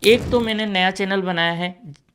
एक तो मैंने नया चैनल बनाया है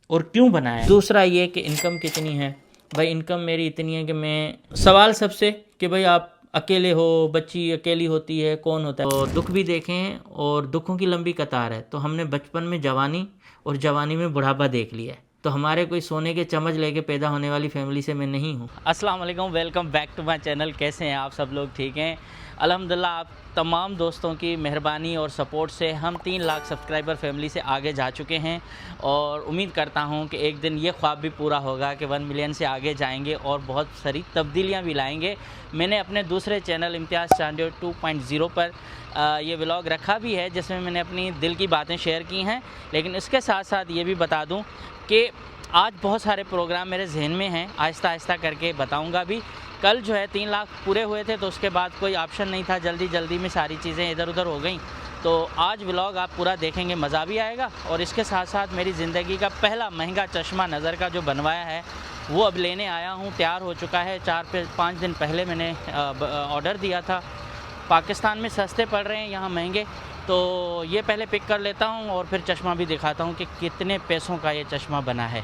और क्यों बनाया है, दूसरा ये कि इनकम कितनी है। भाई इनकम मेरी इतनी है कि मैं सवाल सबसे कि भाई आप अकेले हो, बच्ची अकेली होती है, कौन होता है, तो दुख भी देखें और दुखों की लंबी कतार है। तो हमने बचपन में जवानी और जवानी में बुढ़ापा देख लिया है, तो हमारे कोई सोने के चम्मच लेके पैदा होने वाली फैमिली से मैं नहीं हूँ। अस्सलाम वालेकुम, welcome back to my channel. कैसे हैं आप सब लोग? ठीक हैं अल्हम्दुलिल्लाह। आप तमाम दोस्तों की मेहरबानी और सपोर्ट से हम 3 लाख सब्सक्राइबर फैमिली से आगे जा चुके हैं और उम्मीद करता हूं कि एक दिन ये ख्वाब भी पूरा होगा कि 1 मिलियन से आगे जाएंगे और बहुत सारी तब्दीलियां भी लाएंगे। मैंने अपने दूसरे चैनल इम्तियाज़ चांडियो 2.0 पर ये व्लॉग रखा भी है जिसमें मैंने अपनी दिल की बातें शेयर की हैं, लेकिन इसके साथ साथ ये भी बता दूं कि आज बहुत सारे प्रोग्राम मेरे जहन में हैं, आहिस्ता आहिस्ता करके बताऊंगा भी। कल जो है 3 लाख पूरे हुए थे, तो उसके बाद कोई ऑप्शन नहीं था, जल्दी जल्दी में सारी चीज़ें इधर उधर हो गई। तो आज व्लॉग आप पूरा देखेंगे, मज़ा भी आएगा। और इसके साथ साथ मेरी ज़िंदगी का पहला महंगा चश्मा नज़र का जो बनवाया है वो अब लेने आया हूँ, तैयार हो चुका है। 4-5 दिन पहले मैंने ऑर्डर दिया था। पाकिस्तान में सस्ते पड़ रहे हैं, यहाँ महंगे, तो ये पहले पिक कर लेता हूँ और फिर चश्मा भी दिखाता हूँ कि कितने पैसों का ये चश्मा बना है।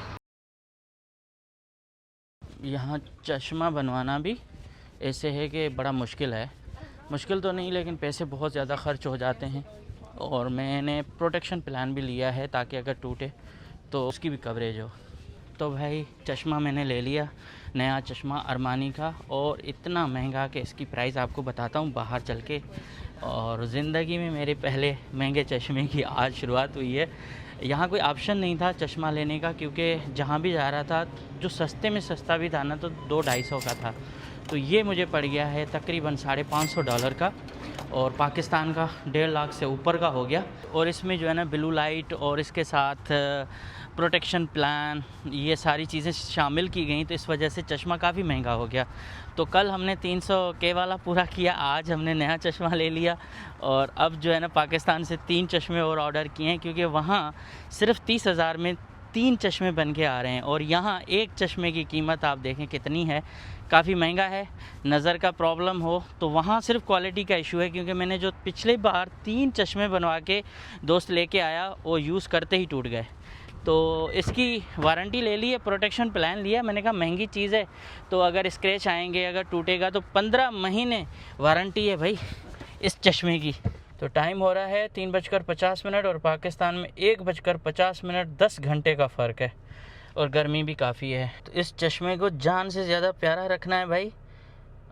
यहाँ चश्मा बनवाना भी ऐसे है कि बड़ा मुश्किल है। मुश्किल तो नहीं, लेकिन पैसे बहुत ज़्यादा ख़र्च हो जाते हैं। और मैंने प्रोटेक्शन प्लान भी लिया है ताकि अगर टूटे तो उसकी भी कवरेज हो। तो भाई चश्मा मैंने ले लिया, नया चश्मा अरमानी का, और इतना महंगा कि इसकी प्राइस आपको बताता हूँ बाहर चल के। और ज़िंदगी में मेरे पहले महंगे चश्मे की आज शुरुआत हुई है। यहाँ कोई ऑप्शन नहीं था चश्मा लेने का, क्योंकि जहाँ भी जा रहा था जो सस्ते में सस्ता भी था ना, तो 200-250 का था। तो ये मुझे पड़ गया है तकरीबन $550 का, और पाकिस्तान का 1.5 लाख से ऊपर का हो गया। और इसमें जो है ना ब्लू लाइट और इसके साथ प्रोटेक्शन प्लान, ये सारी चीज़ें शामिल की गई, तो इस वजह से चश्मा काफ़ी महंगा हो गया। तो कल हमने 300K वाला पूरा किया, आज हमने नया चश्मा ले लिया। और अब जो है ना पाकिस्तान से 3 चश्मे और ऑर्डर किए हैं, क्योंकि वहाँ सिर्फ 30,000 में 3 चश्मे बन के आ रहे हैं, और यहाँ एक चश्मे की कीमत आप देखें कितनी है, काफ़ी महंगा है। नज़र का प्रॉब्लम हो तो वहाँ सिर्फ क्वालिटी का इशू है, क्योंकि मैंने जो पिछली बार 3 चश्मे बनवा के दोस्त लेके आया, वो यूज़ करते ही टूट गए। तो इसकी वारंटी ले ली है, प्रोटेक्शन प्लान लिया। मैंने कहा महंगी चीज़ है, तो अगर स्क्रैच आएंगे, अगर टूटेगा तो 15 महीने वारंटी है भाई इस चश्मे की। तो टाइम हो रहा है 3:50 और पाकिस्तान में 1:50, 10 घंटे का फ़र्क है, और गर्मी भी काफ़ी है। तो इस चश्मे को जान से ज़्यादा प्यारा रखना है भाई।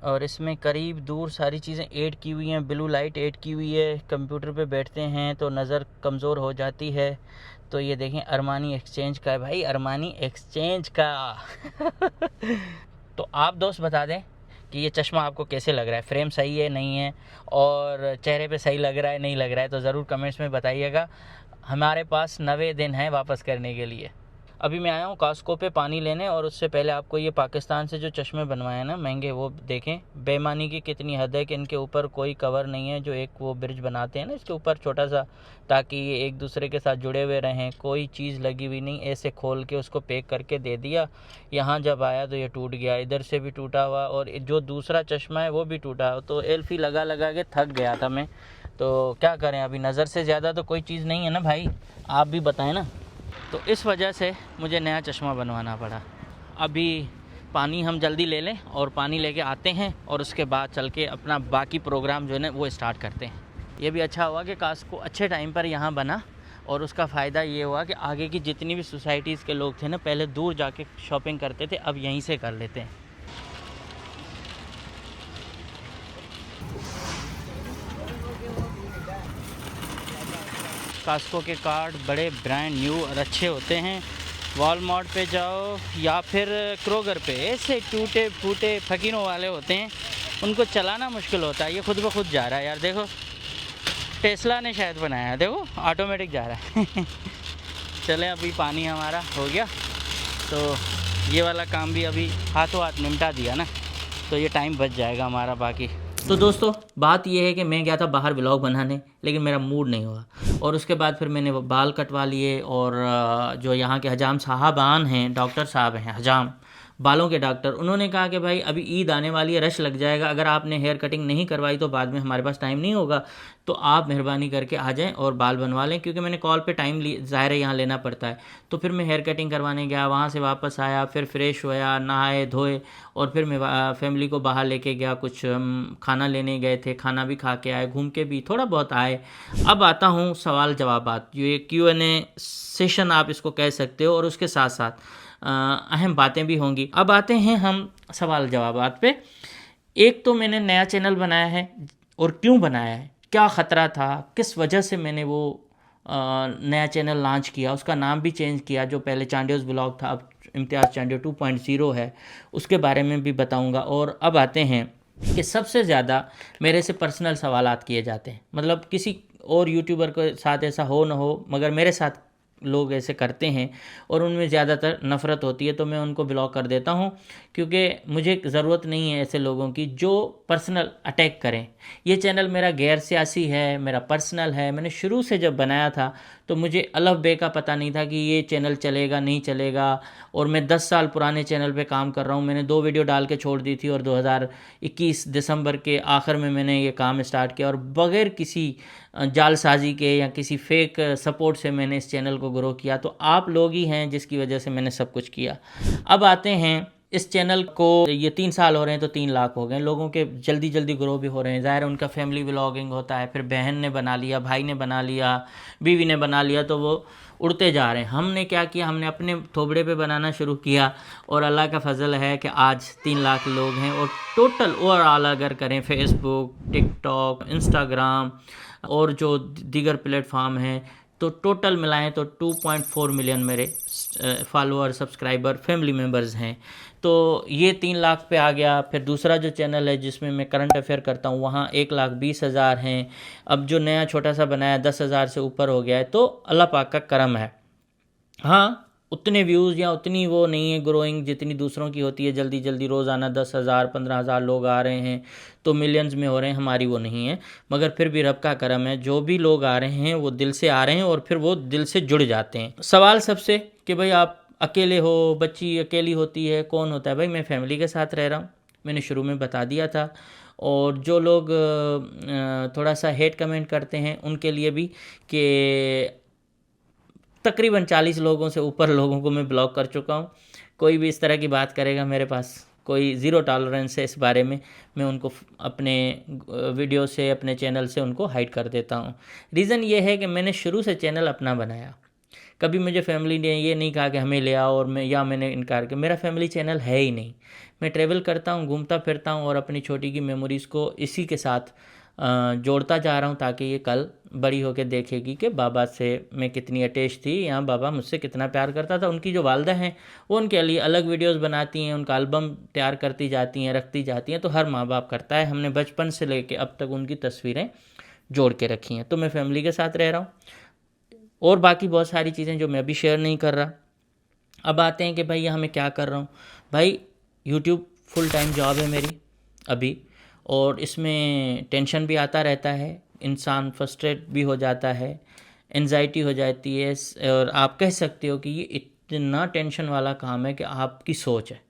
और इसमें करीब दूर सारी चीज़ें ऐड की हुई हैं, ब्लू लाइट ऐड की हुई है। कंप्यूटर पे बैठते हैं तो नज़र कमज़ोर हो जाती है। तो ये देखें अरमानी एक्सचेंज का है भाई, अरमानी एक्सचेंज का। तो आप दोस्त बता दें कि ये चश्मा आपको कैसे लग रहा है, फ्रेम सही है नहीं है, और चेहरे पे सही लग रहा है नहीं लग रहा है, तो ज़रूर कमेंट्स में बताइएगा। हमारे पास 90 दिन है वापस करने के लिए। अभी मैं आया हूँ कास्को पे पानी लेने, और उससे पहले आपको ये पाकिस्तान से जो चश्मे बनवाए हैं ना महंगे, वो देखें। बेईमानी की कितनी हद है कि इनके ऊपर कोई कवर नहीं है, जो एक वो ब्रिज बनाते हैं ना इसके ऊपर छोटा सा, ताकि ये एक दूसरे के साथ जुड़े हुए रहें। कोई चीज़ लगी हुई नहीं, ऐसे खोल के उसको पैक करके दे दिया। यहाँ जब आया तो ये टूट गया, इधर से भी टूटा हुआ, और जो दूसरा चश्मा है वो भी टूटा। तो एल्फी लगा लगा के थक गया था मैं। तो क्या करें, अभी नज़र से ज़्यादा तो कोई चीज़ नहीं है ना भाई, आप भी बताएं ना। तो इस वजह से मुझे नया चश्मा बनवाना पड़ा। अभी पानी हम जल्दी ले लें और पानी लेके आते हैं, और उसके बाद चल के अपना बाकी प्रोग्राम जो है ना वो स्टार्ट करते हैं। ये भी अच्छा हुआ कि कास्को अच्छे टाइम पर यहाँ बना, और उसका फ़ायदा ये हुआ कि आगे की जितनी भी सोसाइटीज़ के लोग थे ना, पहले दूर जाके शॉपिंग करते थे, अब यहीं से कर लेते हैं। कास्को के कार्ड बड़े ब्रांड न्यू और अच्छे होते हैं। वॉलमार्ट पे जाओ या फिर क्रोगर पे, ऐसे टूटे फूटे फकीरों वाले होते हैं, उनको चलाना मुश्किल होता है। ये खुद ब खुद जा रहा है यार, देखो टेस्ला ने शायद बनाया है, देखो ऑटोमेटिक जा रहा है। चले, अभी पानी हमारा हो गया, तो ये वाला काम भी अभी हाथों हाथ निपटा दिया ना, तो ये टाइम बच जाएगा हमारा बाकी। तो दोस्तों बात ये है कि मैं गया था बाहर व्लॉग बनाने, लेकिन मेरा मूड नहीं हुआ, और उसके बाद फिर मैंने बाल कटवा लिए। और जो यहाँ के हजाम साहबान हैं, डॉक्टर साहब हैं हजाम, बालों के डॉक्टर, उन्होंने कहा कि भाई अभी ईद आने वाली है, रश लग जाएगा, अगर आपने हेयर कटिंग नहीं करवाई तो बाद में हमारे पास टाइम नहीं होगा, तो आप मेहरबानी करके आ जाएं और बाल बनवा लें, क्योंकि मैंने कॉल पे टाइम ज़ाहिर है यहाँ लेना पड़ता है। तो फिर मैं हेयर कटिंग करवाने गया, वहाँ से वापस आया, फिर फ्रेश हुआ, नहाए धोए, और फिर मैं फैमिली को बाहर लेके गया, कुछ हम खाना लेने गए थे, खाना भी खा के आए, घूम के भी थोड़ा बहुत आए। अब आता हूँ सवाल जवाबात, ये Q&A सेशन आप इसको कह सकते हो, और उसके साथ साथ अहम बातें भी होंगी। अब आते हैं हम सवाल जवाबात पे। एक तो मैंने नया चैनल बनाया है, और क्यों बनाया है, क्या ख़तरा था, किस वजह से मैंने वो नया चैनल लॉन्च किया, उसका नाम भी चेंज किया, जो पहले चांडियोज़ ब्लॉग था अब इम्तियाज़ चांडियो 2.0 है, उसके बारे में भी बताऊंगा। और अब आते हैं कि सबसे ज़्यादा मेरे से पर्सनल सवालात किए जाते हैं, मतलब किसी और यूट्यूबर के साथ ऐसा हो ना हो, मगर मेरे साथ लोग ऐसे करते हैं और उनमें ज़्यादातर नफ़रत होती है, तो मैं उनको ब्लॉक कर देता हूं, क्योंकि मुझे ज़रूरत नहीं है ऐसे लोगों की जो पर्सनल अटैक करें। ये चैनल मेरा गैर सियासी है, मेरा पर्सनल है। मैंने शुरू से जब बनाया था तो मुझे अलफ बे का पता नहीं था कि ये चैनल चलेगा नहीं चलेगा, और मैं 10 साल पुराने चैनल पे काम कर रहा हूँ। मैंने 2 वीडियो डाल के छोड़ दी थी, और 2021 दिसंबर के आखिर में मैंने ये काम स्टार्ट किया, और बग़ैर किसी जालसाजी के या किसी फेक सपोर्ट से मैंने इस चैनल को ग्रो किया। तो आप लोग ही हैं जिसकी वजह से मैंने सब कुछ किया। अब आते हैं इस चैनल को, ये 3 साल हो रहे हैं तो 3 लाख हो गए, लोगों के जल्दी जल्दी ग्रो भी हो रहे हैं। ज़ाहिर उनका फैमिली व्लॉगिंग होता है, फिर बहन ने बना लिया, भाई ने बना लिया, बीवी ने बना लिया, तो वो उड़ते जा रहे हैं। हमने क्या किया, हमने अपने थोबड़े पे बनाना शुरू किया, और अल्लाह का फजल है कि आज 3 लाख लोग हैं। और टोटल ओवरऑल अगर करें फेसबुक, टिकटॉक, इंस्टाग्राम और जो दीगर प्लेटफॉर्म हैं, तो टोटल मिलाएं तो 2.4 मिलियन मेरे फॉलोअर, सब्सक्राइबर, फैमिली मेम्बर्स हैं। तो ये 3 लाख पे आ गया। फिर दूसरा जो चैनल है जिसमें मैं करंट अफेयर करता हूँ, वहाँ 1,20,000 हैं। अब जो नया छोटा सा बनाया 10,000 से ऊपर हो गया है, तो अल्लाह पाक का करम है। हाँ, उतने व्यूज़ या उतनी वो नहीं है ग्रोइंग जितनी दूसरों की होती है, जल्दी जल्दी रोज़ाना 10,000 15,000 लोग आ रहे हैं तो मिलियंस में हो रहे हैं, हमारी वो नहीं है। मगर फिर भी रब का करम है, जो भी लोग आ रहे हैं वो दिल से आ रहे हैं, और फिर वो दिल से जुड़ जाते हैं। सवाल सबसे कि भाई आप अकेले हो, बच्ची अकेली होती है, कौन होता है? भाई मैं फैमिली के साथ रह रहा हूँ, मैंने शुरू में बता दिया था। और जो लोग थोड़ा सा हेट कमेंट करते हैं उनके लिए भी कि तकरीबन 40 लोगों से ऊपर लोगों को मैं ब्लॉक कर चुका हूँ। कोई भी इस तरह की बात करेगा, मेरे पास कोई ज़ीरो टॉलरेंस है इस बारे में। मैं उनको अपने वीडियो से, अपने चैनल से उनको हाइड कर देता हूँ। रीज़न ये है कि मैंने शुरू से चैनल अपना बनाया, कभी मुझे फैमिली ने ये नहीं कहा कि हमें ले आओ, और मैंने इनकार किया। मेरा फैमिली चैनल है ही नहीं। मैं ट्रैवल करता हूँ, घूमता फिरता हूँ, और अपनी छोटी की मेमोरीज़ को इसी के साथ जोड़ता जा रहा हूँ, ताकि ये कल बड़ी होकर देखेगी कि बाबा से मैं कितनी अटैच थी, या बाबा मुझसे कितना प्यार करता था। उनकी जो वालदा हैं वो उनके लिए अलग वीडियोस बनाती हैं, उनका एल्बम तैयार करती जाती हैं, रखती जाती हैं। तो हर माँ बाप करता है, हमने बचपन से लेके अब तक उनकी तस्वीरें जोड़ के रखी हैं। तो मैं फैमिली के साथ रह रहा हूँ, और बाकी बहुत सारी चीज़ें जो मैं अभी शेयर नहीं कर रहा। अब आते हैं कि भाई यहाँ मैं क्या कर रहा हूँ। भाई यूट्यूब फुल टाइम जॉब है मेरी अभी, और इसमें टेंशन भी आता रहता है, इंसान फ्रस्ट्रेट भी हो जाता है, एंजाइटी हो जाती है। और आप कह सकते हो कि ये इतना टेंशन वाला काम है कि आपकी सोच है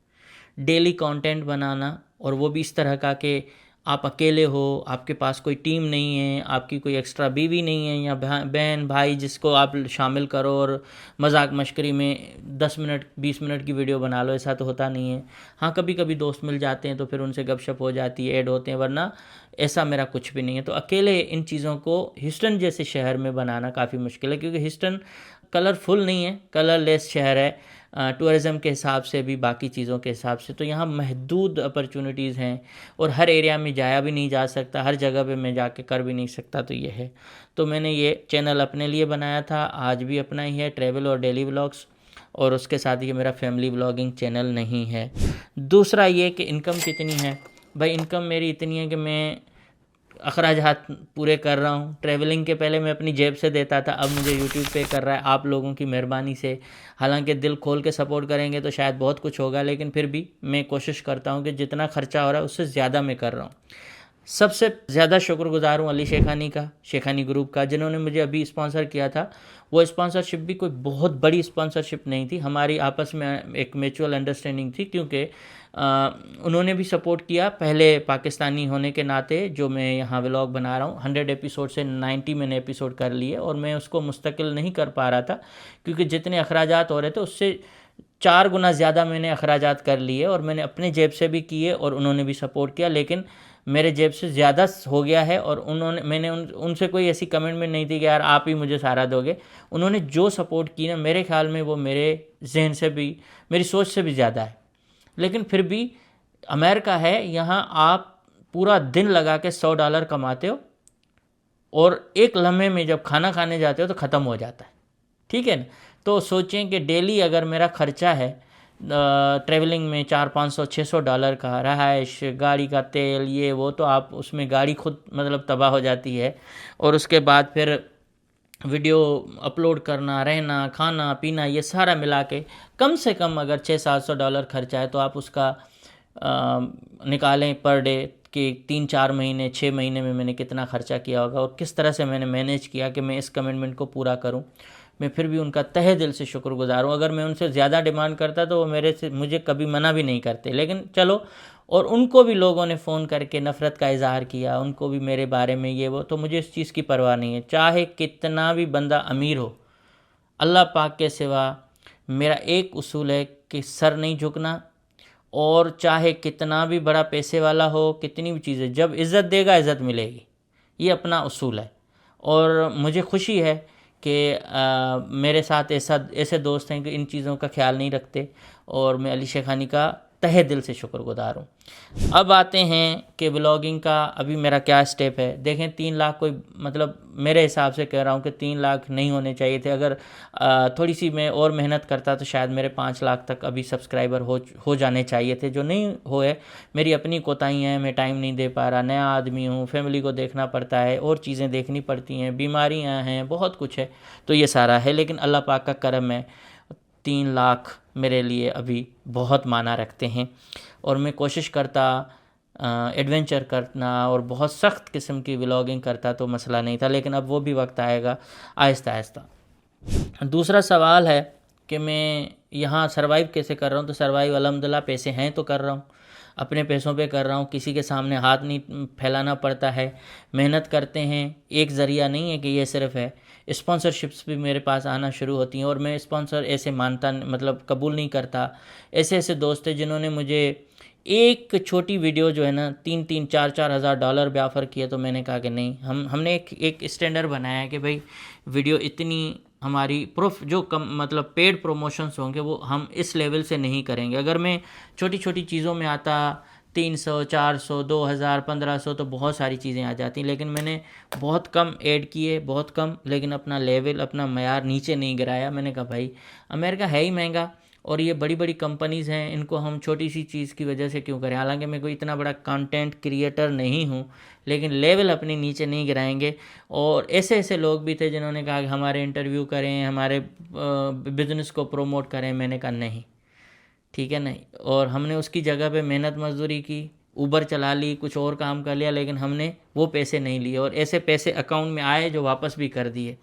डेली कंटेंट बनाना, और वो भी इस तरह का कि आप अकेले हो, आपके पास कोई टीम नहीं है, आपकी कोई एक्स्ट्रा बीवी नहीं है या बहन भाई जिसको आप शामिल करो और मजाक मश्करी में 10 मिनट 20 मिनट की वीडियो बना लो। ऐसा तो होता नहीं है। हाँ, कभी कभी दोस्त मिल जाते हैं तो फिर उनसे गपशप हो जाती है, ऐड होते हैं, वरना ऐसा मेरा कुछ भी नहीं है। तो अकेले इन चीज़ों को ह्यूस्टन जैसे शहर में बनाना काफ़ी मुश्किल है, क्योंकि ह्यूस्टन कलरफुल नहीं है, कलरलेस शहर है टूरिज़म के हिसाब से भी, बाकी चीज़ों के हिसाब से। तो यहाँ महदूद अपॉर्चुनिटीज़ हैं, और हर एरिया में जाया भी नहीं जा सकता, हर जगह पे मैं जाके कर भी नहीं सकता। तो ये है। तो मैंने ये चैनल अपने लिए बनाया था, आज भी अपना ही है, ट्रैवल और डेली व्लॉग्स, और उसके साथ ये मेरा फैमिली व्लॉगिंग चैनल नहीं है। दूसरा ये कि इनकम कितनी है। भाई इनकम मेरी इतनी है कि मैं अखराजात पूरे कर रहा हूँ। ट्रैवलिंग के पहले मैं अपनी जेब से देता था, अब मुझे यूट्यूब पे कर रहा है आप लोगों की मेहरबानी से। हालांकि दिल खोल के सपोर्ट करेंगे तो शायद बहुत कुछ होगा, लेकिन फिर भी मैं कोशिश करता हूँ कि जितना खर्चा हो रहा है उससे ज़्यादा मैं कर रहा हूँ। सबसे ज़्यादा शुक्रगुजार हूँ अली शेखानी का, शेखानी ग्रुप का, जिन्होंने मुझे अभी स्पॉन्सर किया था। वो स्पॉन्सरशिप भी कोई बहुत बड़ी स्पॉन्सरशिप नहीं थी, हमारी आपस में एक म्यूचुअल अंडरस्टैंडिंग थी, क्योंकि उन्होंने भी सपोर्ट किया पहले पाकिस्तानी होने के नाते। जो मैं यहाँ व्लॉग बना रहा हूँ 100 एपिसोड से 90 मैंने एपिसोड कर लिए, और मैं उसको मुस्तकिल नहीं कर पा रहा था, क्योंकि जितने अखराजात हो रहे थे उससे 4 गुना ज़्यादा मैंने अखराजात कर लिए, और मैंने अपने जेब से भी किए और उन्होंने भी सपोर्ट किया, लेकिन मेरे जेब से ज़्यादा हो गया है। और मैंने उनसे कोई ऐसी कमिटमेंट नहीं थी कि यार आप ही मुझे सारा दोगे। उन्होंने जो सपोर्ट की ना, मेरे ख्याल में वो मेरे जहन से भी, मेरी सोच से भी ज़्यादा है। लेकिन फिर भी अमेरिका है, यहाँ आप पूरा दिन लगा के $100 कमाते हो, और एक लम्हे में जब खाना खाने जाते हो तो ख़त्म हो जाता है, ठीक है ना। तो सोचें कि डेली अगर मेरा ख़र्चा है ट्रैवलिंग में $400-500-600 का, रहाइश, गाड़ी का तेल, ये वो, तो आप उसमें गाड़ी खुद मतलब तबाह हो जाती है, और उसके बाद फिर वीडियो अपलोड करना, रहना, खाना पीना, ये सारा मिला के कम से कम अगर $600-700 खर्चा है, तो आप उसका निकालें पर डे कि 3-4 महीने 6 महीने में मैंने कितना ख़र्चा किया होगा, और किस तरह से मैंने मैनेज किया कि मैं इस कमिटमेंट को पूरा करूं। मैं फिर भी उनका तहे दिल से शुक्रगुजार हूँ। अगर मैं उनसे ज़्यादा डिमांड करता तो वो मुझे कभी मना भी नहीं करते, लेकिन चलो। और उनको भी लोगों ने फ़ोन करके नफ़रत का इज़हार किया, उनको भी मेरे बारे में ये वो, तो मुझे इस चीज़ की परवाह नहीं है। चाहे कितना भी बंदा अमीर हो, अल्लाह पाक के सिवा मेरा एक उसूल है कि सर नहीं झुकना। और चाहे कितना भी बड़ा पैसे वाला हो, कितनी भी चीज़ें, जब इज़्ज़त देगा इज़्ज़त मिलेगी, ये अपना उसूल है। और मुझे खुशी है कि मेरे साथ ऐसे दोस्त हैं कि इन चीज़ों का ख्याल नहीं रखते, और मैं अली शेखानी का तहे दिल से शुक्रगुजार हूँ। अब आते हैं कि ब्लॉगिंग का अभी मेरा क्या स्टेप है। देखें 3 लाख कोई मतलब मेरे हिसाब से कह रहा हूँ कि 3 लाख नहीं होने चाहिए थे। अगर थोड़ी सी मैं और मेहनत करता तो शायद मेरे 5 लाख तक अभी सब्सक्राइबर हो जाने चाहिए थे, जो नहीं हुए। मेरी अपनी कोताही है, मैं टाइम नहीं दे पा रहा, नया आदमी हूँ, फैमिली को देखना पड़ता है, और चीज़ें देखनी पड़ती हैं, बीमारियाँ हैं, बहुत कुछ है, तो ये सारा है। लेकिन अल्लाह पाक का करम है, 3 लाख मेरे लिए अभी बहुत माना रखते हैं। और मैं कोशिश करता एडवेंचर करना और बहुत सख्त किस्म की व्लॉगिंग करता तो मसला नहीं था, लेकिन अब वो भी वक्त आएगा आहिस्ता आहिस्ता। दूसरा सवाल है कि मैं यहाँ सर्वाइव कैसे कर रहा हूँ। तो सर्वाइव अल्हम्दुलिल्लाह पैसे हैं तो कर रहा हूँ, अपने पैसों पे कर रहा हूँ, किसी के सामने हाथ नहीं फैलाना पड़ता है, मेहनत करते हैं। एक ज़रिया नहीं है कि ये सिर्फ है, स्पॉन्सरशिप्स भी मेरे पास आना शुरू होती हैं, और मैं स्पॉन्सर ऐसे मानता मतलब कबूल नहीं करता। ऐसे ऐसे दोस्त हैं जिन्होंने मुझे एक छोटी वीडियो जो है ना 3-4 हज़ार डॉलर भी ऑफ़र किया, तो मैंने कहा कि नहीं, हमने एक स्टैंडर्ड बनाया है कि भाई वीडियो इतनी हमारी प्रूफ जो कम मतलब पेड प्रमोशंस होंगे वो हम इस लेवल से नहीं करेंगे। अगर मैं छोटी छोटी चीज़ों में आता 300, 400, 2000, 1500 तो बहुत सारी चीज़ें आ जाती, लेकिन मैंने बहुत कम ऐड किए, बहुत कम, लेकिन अपना लेवल अपना मयार नीचे नहीं गिराया। मैंने कहा भाई अमेरिका है ही महंगा, और ये बड़ी बड़ी कंपनीज़ हैं, इनको हम छोटी सी चीज़ की वजह से क्यों करें। हालांकि मैं कोई इतना बड़ा कंटेंट क्रिएटर नहीं हूँ, लेकिन लेवल अपने नीचे नहीं गिराएंगे। और ऐसे ऐसे लोग भी थे जिन्होंने कहा कि हमारे इंटरव्यू करें, हमारे बिज़नेस को प्रमोट करें। मैंने कहा नहीं, ठीक है नहीं। और हमने उसकी जगह पे मेहनत मजदूरी की, ऊबर चला ली, कुछ और काम कर लिया, लेकिन हमने वो पैसे नहीं लिए, और ऐसे पैसे अकाउंट में आए जो वापस भी कर दिए।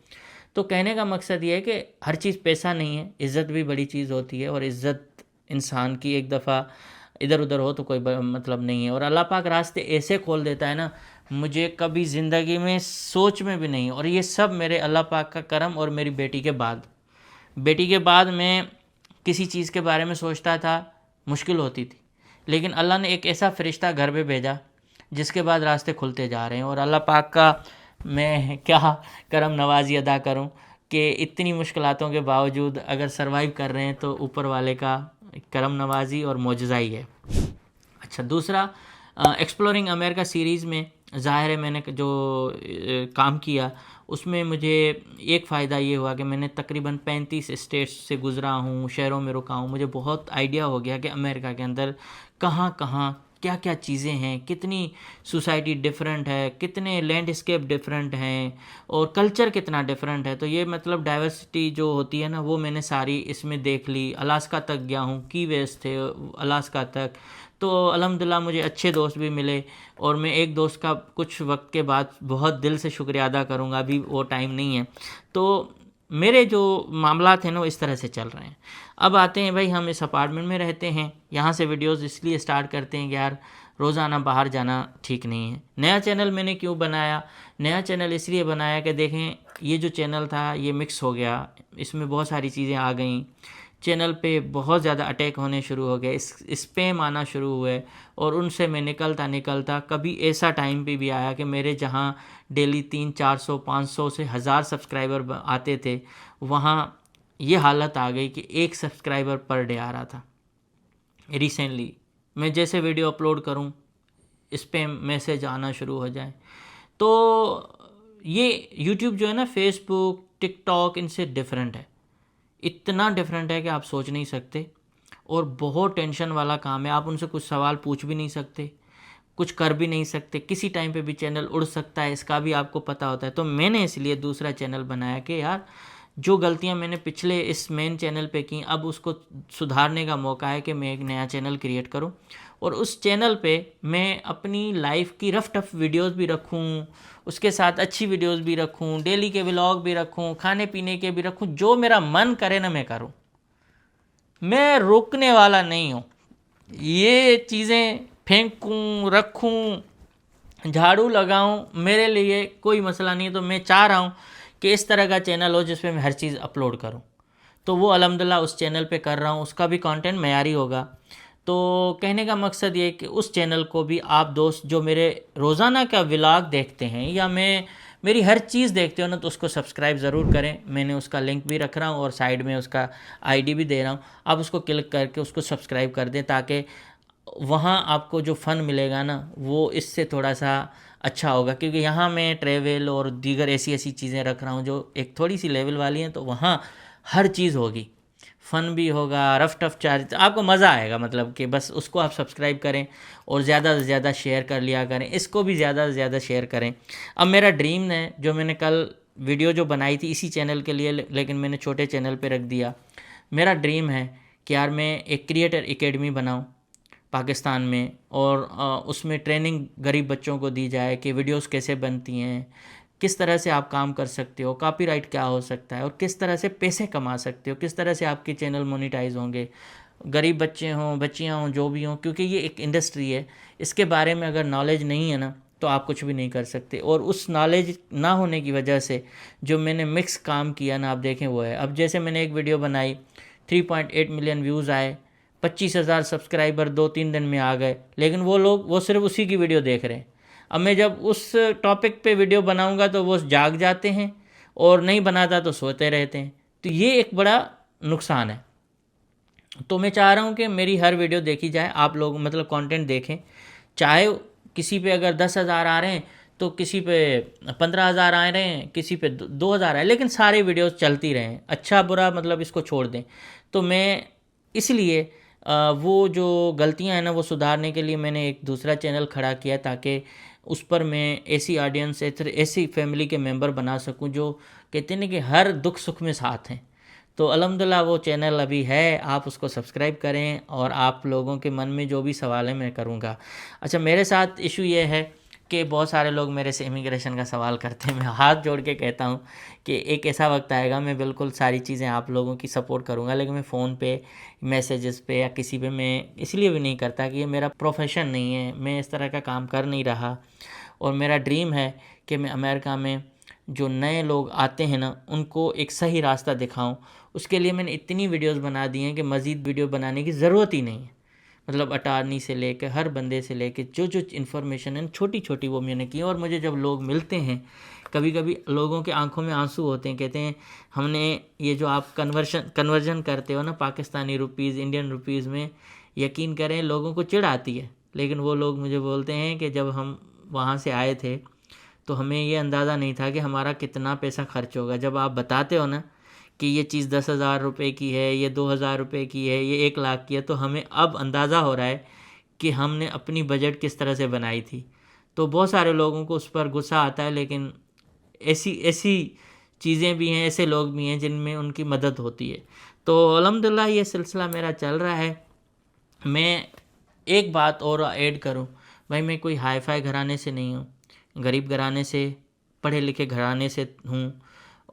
तो कहने का मकसद ये है कि हर चीज़ पैसा नहीं है, इज़्ज़त भी बड़ी चीज़ होती है, और इज़्ज़त इंसान की एक दफ़ा इधर उधर हो तो कोई मतलब नहीं है। और अल्लाह पाक रास्ते ऐसे खोल देता है ना, मुझे कभी ज़िंदगी में सोच में भी नहीं। और ये सब मेरे अल्लाह पाक का करम, और मेरी बेटी के बाद मैं किसी चीज़ के बारे में सोचता था, मुश्किल होती थी, लेकिन अल्लाह ने एक ऐसा फ़रिश्ता घर पे भेजा जिसके बाद रास्ते खुलते जा रहे हैं। और अल्लाह पाक का मैं क्या करम नवाज़ी अदा करूं कि इतनी मुश्किलातों के बावजूद अगर सरवाइव कर रहे हैं तो ऊपर वाले का करम नवाज़ी और मौजज़ा ही है। अच्छा, दूसरा एक्सप्लोरिंग अमेरिका सीरीज़ में ज़ाहिर है मैंने जो काम किया उसमें मुझे एक फ़ायदा ये हुआ कि मैंने तकरीबन 35 स्टेट्स से गुज़रा हूँ, शहरों में रुका हूँ। मुझे बहुत आइडिया हो गया कि अमेरिका के अंदर कहाँ कहाँ क्या क्या चीज़ें हैं, कितनी सोसाइटी डिफरेंट है, कितने लैंडस्केप डिफरेंट हैं, और कल्चर कितना डिफरेंट है। तो ये मतलब डाइवर्सिटी जो होती है ना, वो मैंने सारी इसमें देख ली। अलास्का तक गया हूँ, की वेस्ट थे अलास्का तक, तो अल्हम्दुलिल्लाह मुझे अच्छे दोस्त भी मिले, और मैं एक दोस्त का कुछ वक्त के बाद बहुत दिल से शुक्रिया अदा करूँगा, अभी वो टाइम नहीं है। तो मेरे जो मामलात हैं ना वो इस तरह से चल रहे हैं। अब आते हैं भाई, हम इस अपार्टमेंट में रहते हैं, यहाँ से वीडियोस इसलिए स्टार्ट करते हैं कि यार रोज़ाना बाहर जाना ठीक नहीं है। नया चैनल मैंने क्यों बनाया? नया चैनल इसलिए बनाया कि देखें ये जो चैनल था ये मिक्स हो गया, इसमें बहुत सारी चीज़ें आ गई, चैनल पे बहुत ज़्यादा अटैक होने शुरू हो गए, स्पैम आना शुरू हुए, और उनसे मैं निकलता निकलता कभी ऐसा टाइम पे भी आया कि मेरे जहाँ डेली 300, 400, 500 से 1000 सब्सक्राइबर आते थे, वहाँ ये हालत आ गई कि 1 सब्सक्राइबर पर डे आ रहा था। रिसेंटली मैं जैसे वीडियो अपलोड करूं, स्पैम मैसेज आना शुरू हो जाए। तो ये यूट्यूब जो है ना, फेसबुक, टिकटॉक, इनसे डिफरेंट है, इतना डिफरेंट है कि आप सोच नहीं सकते, और बहुत टेंशन वाला काम है। आप उनसे कुछ सवाल पूछ भी नहीं सकते, कुछ कर भी नहीं सकते, किसी टाइम पे भी चैनल उड़ सकता है, इसका भी आपको पता होता है। तो मैंने इसलिए दूसरा चैनल बनाया कि यार जो गलतियां मैंने पिछले इस मेन चैनल पे की, अब उसको सुधारने का मौका है कि मैं एक नया चैनल क्रिएट करूं, और उस चैनल पे मैं अपनी लाइफ की रफ टफ वीडियोस भी रखूं, उसके साथ अच्छी वीडियोस भी रखूं, डेली के व्लॉग भी रखूं, खाने पीने के भी रखूं, जो मेरा मन करे ना मैं करूं। मैं रोकने वाला नहीं हूं। ये चीज़ें फेंकूं, रखूं, झाड़ू लगाऊं, मेरे लिए कोई मसला नहीं है। तो मैं चाह रहा हूं कि इस तरह का चैनल हो जिसमें मैं हर चीज़ अपलोड करूं। तो वो अल्हम्दुलिल्लाह उस चैनल पे कर रहा हूं, उसका भी कंटेंट मयारी होगा। तो कहने का मकसद ये है कि उस चैनल को भी आप दोस्त जो मेरे रोज़ाना का व्लॉग देखते हैं या मेरी हर चीज़ देखते हो ना, तो उसको सब्सक्राइब ज़रूर करें। मैंने उसका लिंक भी रख रहा हूँ और साइड में उसका आईडी भी दे रहा हूँ। आप उसको क्लिक करके उसको सब्सक्राइब कर दें, ताकि वहाँ आपको जो फ़न मिलेगा ना वो इससे थोड़ा सा अच्छा होगा। क्योंकि यहाँ मैं ट्रैवल और दीगर ऐसी ऐसी चीज़ें रख रहा हूँ जो एक थोड़ी सी लेवल वाली हैं, तो वहाँ हर चीज़ होगी, फ़न भी होगा, रफ टफ चार्ज, आपको मज़ा आएगा। मतलब कि बस उसको आप सब्सक्राइब करें और ज़्यादा से ज़्यादा शेयर कर लिया करें, इसको भी ज़्यादा से ज़्यादा शेयर करें। अब मेरा ड्रीम है, जो मैंने कल वीडियो जो बनाई थी इसी चैनल के लिए, लेकिन मैंने छोटे चैनल पे रख दिया। मेरा ड्रीम है कि यार मैं एक क्रिएटर एकेडमी बनाऊं पाकिस्तान में, और उसमें ट्रेनिंग गरीब बच्चों को दी जाए कि वीडियोस कैसे बनती हैं, किस तरह से आप काम कर सकते हो, कॉपीराइट क्या हो सकता है, और किस तरह से पैसे कमा सकते हो, किस तरह से आपके चैनल मोनेटाइज होंगे। गरीब बच्चे हों, बच्चियाँ हों, जो भी हों, क्योंकि ये एक इंडस्ट्री है, इसके बारे में अगर नॉलेज नहीं है ना तो आप कुछ भी नहीं कर सकते। और उस नॉलेज ना होने की वजह से जो मैंने मिक्स काम किया ना, आप देखें वो है। अब जैसे मैंने एक वीडियो बनाई, 3.8 मिलियन व्यूज़ आए, 25,000 सब्सक्राइबर 2-3 दिन में आ गए, लेकिन वो सिर्फ उसी की वीडियो देख रहे हैं। अब मैं जब उस टॉपिक पे वीडियो बनाऊंगा तो वो जाग जाते हैं, और नहीं बनाता तो सोते रहते हैं। तो ये एक बड़ा नुकसान है। तो मैं चाह रहा हूँ कि मेरी हर वीडियो देखी जाए, आप लोग मतलब कंटेंट देखें, चाहे किसी पे अगर 10,000 आ रहे हैं तो किसी पे 15,000 आ रहे हैं, किसी पे 2,000 आए, लेकिन सारे वीडियोस चलती रहें, अच्छा बुरा मतलब इसको छोड़ दें। तो मैं इसलिए वो जो गलतियां हैं ना वो सुधारने के लिए मैंने एक दूसरा चैनल खड़ा किया, ताकि उस पर मैं ऐसी ऑडियंस, ऐसी फैमिली के मेंबर बना सकूं जो कहते हैं ना कि हर दुख सुख में साथ हैं। तो अल्हम्दुलिल्लाह वो चैनल अभी है, आप उसको सब्सक्राइब करें, और आप लोगों के मन में जो भी सवाल है मैं करूँगा। अच्छा, मेरे साथ इशू ये है कि बहुत सारे लोग मेरे से इमिग्रेशन का सवाल करते हैं। मैं हाथ जोड़ के कहता हूँ कि एक ऐसा वक्त आएगा, मैं बिल्कुल सारी चीज़ें आप लोगों की सपोर्ट करूँगा, लेकिन मैं फ़ोन पे, मैसेजेस पे या किसी पे मैं इसलिए भी नहीं करता कि ये मेरा प्रोफेशन नहीं है, मैं इस तरह का काम कर नहीं रहा। और मेरा ड्रीम है कि मैं अमेरिका में जो नए लोग आते हैं ना उनको एक सही रास्ता दिखाऊं। उसके लिए मैंने इतनी वीडियोस बना दी हैं कि मज़ीद वीडियो बनाने की ज़रूरत ही नहीं है। मतलब अटारनी से लेकर हर बंदे से लेकर जो जो इन्फॉर्मेशन है छोटी छोटी वो मैंने की। और मुझे जब लोग मिलते हैं, कभी कभी लोगों के आंखों में आंसू होते हैं, कहते हैं हमने ये जो आप कन्वर्जन करते हो ना पाकिस्तानी रुपीज़ इंडियन रुपीज़ में, यकीन करें लोगों को चिढ़ आती है। लेकिन वो लोग मुझे बोलते हैं कि जब हम वहाँ से आए थे तो हमें ये अंदाज़ा नहीं था कि हमारा कितना पैसा खर्च होगा। जब आप बताते हो ना कि ये चीज़ 10,000 रुपये की है, ये 2,000 रुपये की है, ये 1 लाख की है, तो हमें अब अंदाज़ा हो रहा है कि हमने अपनी बजट किस तरह से बनाई थी। तो बहुत सारे लोगों को उस पर गुस्सा आता है, लेकिन ऐसी ऐसी चीज़ें भी हैं, ऐसे लोग भी हैं जिनमें उनकी मदद होती है। तो अल्हम्दुलिल्लाह ये सिलसिला मेरा चल रहा है। मैं एक बात और ऐड करूं, भाई मैं कोई हाई फाई घराने से नहीं हूं, गरीब घराने से, पढ़े लिखे घराने से हूं।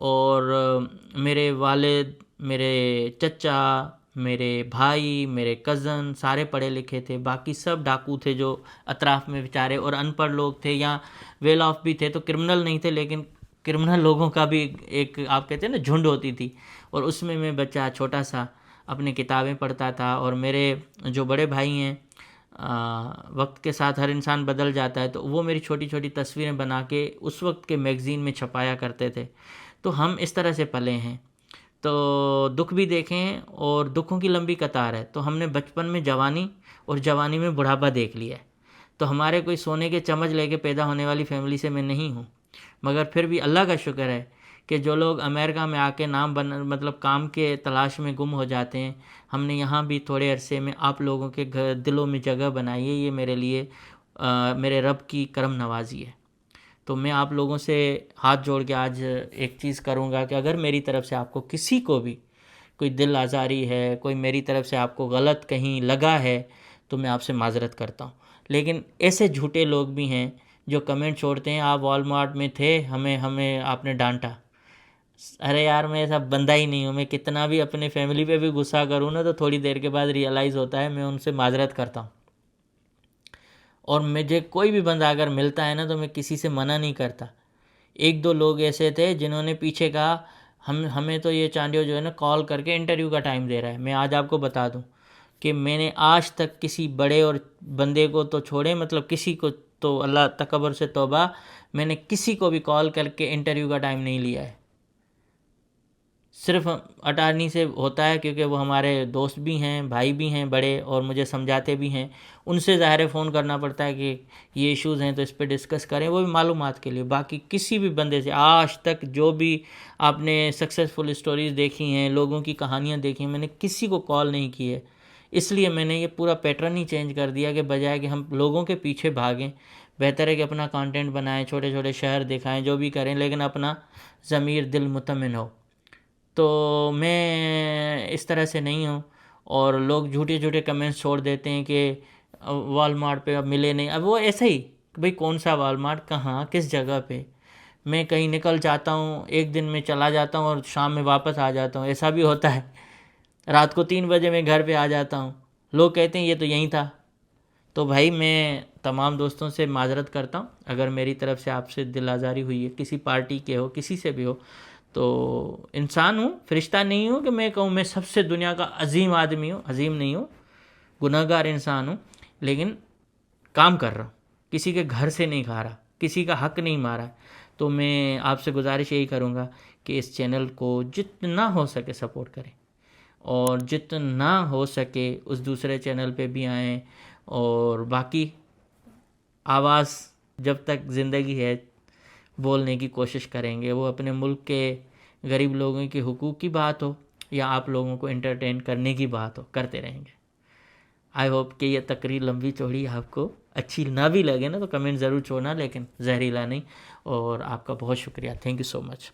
और मेरे वालिद, मेरे चचा, मेरे भाई, मेरे कज़न सारे पढ़े लिखे थे, बाकी सब डाकू थे जो अतराफ़ में बेचारे, और अनपढ़ लोग थे या वेल ऑफ भी थे, तो क्रिमिनल नहीं थे लेकिन क्रिमिनल लोगों का भी एक आप कहते हैं ना झुंड होती थी। और उसमें मैं बच्चा छोटा सा अपनी किताबें पढ़ता था। और मेरे जो बड़े भाई हैं, वक्त के साथ हर इंसान बदल जाता है, तो वो मेरी छोटी छोटी तस्वीरें बना के उस वक्त के मैगज़ीन में छपाया करते थे। तो हम इस तरह से पले हैं, तो दुख भी देखे हैं और दुखों की लंबी कतार है। तो हमने बचपन में जवानी और जवानी में बुढ़ापा देख लिया है। तो हमारे कोई सोने के चम्मच लेके पैदा होने वाली फैमिली से मैं नहीं हूँ, मगर फिर भी अल्लाह का शुक्र है कि जो लोग अमेरिका में आके नाम बन मतलब काम के तलाश में गुम हो जाते हैं, हमने यहाँ भी थोड़े अरसे में आप लोगों के दिलों में जगह बनाई है। ये मेरे लिए मेरे रब की करम नवाजी है। तो मैं आप लोगों से हाथ जोड़ के आज एक चीज़ करूँगा कि अगर मेरी तरफ से आपको किसी को भी कोई दिल आज़ारी है, कोई मेरी तरफ से आपको गलत कहीं लगा है, तो मैं आपसे माज़रत करता हूँ। लेकिन ऐसे झूठे लोग भी हैं जो कमेंट छोड़ते हैं, आप वॉलमार्ट में थे, हमें हमें आपने डांटा। अरे यार, मैं ऐसा बंदा ही नहीं हूँ। मैं कितना भी अपने फैमिली पे भी गुस्सा करूँ ना, तो थोड़ी देर के बाद रियलाइज़ होता है, मैं उनसे माज़रत करता हूँ। और मुझे कोई भी बंदा अगर मिलता है ना, तो मैं किसी से मना नहीं करता। एक दो लोग ऐसे थे जिन्होंने पीछे कहा हमें तो ये चांडियो जो है ना कॉल करके इंटरव्यू का टाइम दे रहा है। मैं आज आपको बता दूं कि मैंने आज तक किसी बड़े और बंदे को तो छोड़े, मतलब किसी को तो अल्लाह तकबर से तौबा, मैंने किसी को भी कॉल करके इंटरव्यू का टाइम नहीं लिया है। सिर्फ अटारनी से होता है क्योंकि वो हमारे दोस्त भी हैं, भाई भी हैं बड़े, और मुझे समझाते भी हैं। उनसे ज़ाहिर है फ़ोन करना पड़ता है कि ये इश्यूज़ हैं तो इस पे डिस्कस करें, वो भी मालूमात के लिए। बाकी किसी भी बंदे से आज तक जो भी आपने सक्सेसफुल स्टोरीज़ देखी हैं, लोगों की कहानियाँ देखी हैं, मैंने किसी को कॉल नहीं की है। इसलिए मैंने ये पूरा पैटर्न ही चेंज कर दिया कि बजाय कि हम लोगों के पीछे भागें, बेहतर है कि अपना कंटेंट बनाएं, छोटे छोटे शहर दिखाएं, जो भी करें, लेकिन अपना ज़मीर दिल मुतमिन हो। तो मैं इस तरह से नहीं हूँ। और लोग झूठे झूठे कमेंट्स छोड़ देते हैं कि वॉलमार्ट पे अब मिले नहीं। अब वो ऐसे ही, भाई कौन सा वॉलमार्ट, कहाँ, किस जगह पे। मैं कहीं निकल जाता हूँ, एक दिन में चला जाता हूँ और शाम में वापस आ जाता हूँ, ऐसा भी होता है। रात को 3 बजे मैं घर पे आ जाता हूँ, लोग कहते हैं ये तो यहीं था। तो भाई मैं तमाम दोस्तों से माज़रत करता हूँ अगर मेरी तरफ से आपसे दिल आज़ारी हुई है, किसी पार्टी के हो, किसी से भी हो। तो इंसान हूँ, फरिश्ता नहीं हूँ कि मैं कहूँ मैं सबसे दुनिया का अजीम आदमी हूँ। अजीम नहीं हूँ, गुनहगार इंसान हूँ, लेकिन काम कर रहा हूँ, किसी के घर से नहीं खा रहा, किसी का हक नहीं मारा। तो मैं आपसे गुजारिश यही करूँगा कि इस चैनल को जितना हो सके सपोर्ट करें, और जितना हो सके उस दूसरे चैनल पे भी आएँ। और बाकी आवाज़ जब तक ज़िंदगी है बोलने की कोशिश करेंगे, वो अपने मुल्क के गरीब लोगों के हुकूक की बात हो या आप लोगों को एंटरटेन करने की बात हो, करते रहेंगे। आई होप कि ये तकरीर लंबी चौड़ी आपको अच्छी ना भी लगे ना, तो कमेंट ज़रूर छोड़ना, लेकिन जहरीला नहीं। और आपका बहुत शुक्रिया, थैंक यू सो मच।